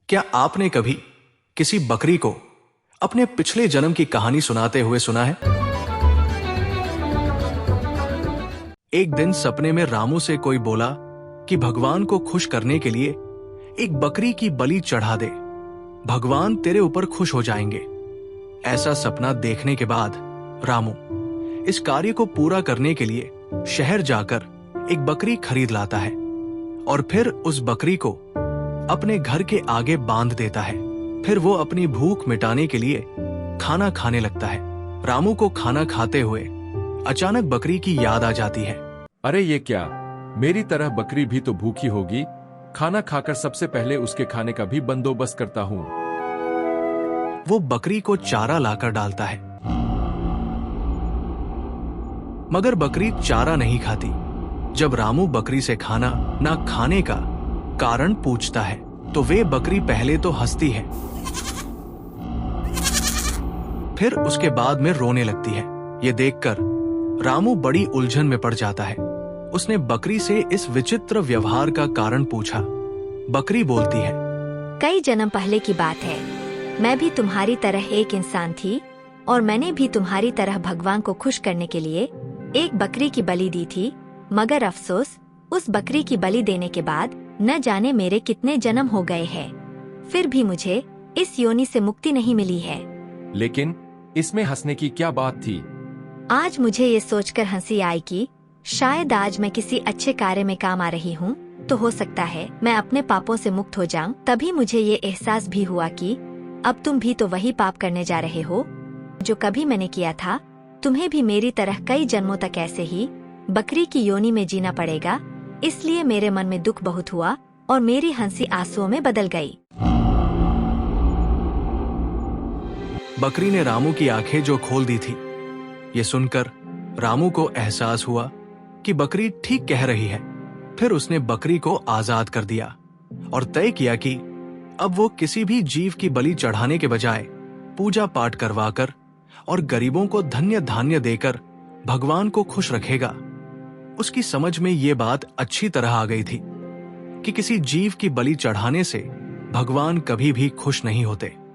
क्या आपने कभी किसी बकरी को अपने पिछले जन्म की कहानी सुनाते हुए सुना है? एक दिन सपने में रामू से कोई बोला कि भगवान को खुश करने के लिए एक बकरी की बलि चढ़ा दे, भगवान तेरे ऊपर खुश हो जाएंगे। ऐसा सपना देखने के बाद रामू इस कार्य को पूरा करने के लिए शहर जाकर एक बकरी खरीद लाता है और फिर उस बकरी को अपने घर के आगे बांध देता है। फिर वो अपनी भूख मिटाने के लिए खाना खाने लगता है। रामू को खाना खाते हुए अचानक बकरी की याद आ जाती है। अरे ये क्या, मेरी तरह बकरी भी तो भूखी होगी। खाना खाकर सबसे पहले उसके खाने का भी बंदोबस्त करता हूँ। वो बकरी को चारा लाकर डालता है, मगर बकरी चारा नहीं खाती। जब रामू बकरी से खाना ना खाने का कारण पूछता है तो वे बकरी पहले तो हंसती है, फिर उसके बाद में रोने लगती है। ये देखकर रामू बड़ी उलझन में पड़ जाता है। उसने बकरी से इस विचित्र व्यवहार का कारण पूछा। बकरी बोलती है, कई जन्म पहले की बात है, मैं भी तुम्हारी तरह एक इंसान थी और मैंने भी तुम्हारी तरह भगवान को खुश करने के लिए एक बकरी की बलि दी थी। मगर अफसोस, उस बकरी की बलि देने के बाद न जाने मेरे कितने जन्म हो गए हैं, फिर भी मुझे इस योनि से मुक्ति नहीं मिली है। लेकिन इसमें हंसने की क्या बात थी? आज मुझे ये सोचकर हंसी आई कि शायद आज मैं किसी अच्छे कार्य में काम आ रही हूँ, तो हो सकता है मैं अपने पापों से मुक्त हो जाऊं। तभी मुझे ये एहसास भी हुआ कि अब तुम भी तो वही पाप करने जा रहे हो जो कभी मैंने किया था। तुम्हें भी मेरी तरह कई जन्मों तक ऐसे ही बकरी की योनि में जीना पड़ेगा। इसलिए मेरे मन में दुख बहुत हुआ और मेरी हंसी आंसुओं में बदल गई। बकरी ने रामू की आंखें जो खोल दी थी। ये सुनकर रामू को एहसास हुआ कि बकरी ठीक कह रही है। फिर उसने बकरी को आजाद कर दिया और तय किया कि अब वो किसी भी जीव की बलि चढ़ाने के बजाय पूजा पाठ करवाकर और गरीबों को धन्य धान्य देकर भगवान को खुश रखेगा। उसकी समझ में ये बात अच्छी तरह आ गई थी कि किसी जीव की बलि चढ़ाने से भगवान कभी भी खुश नहीं होते।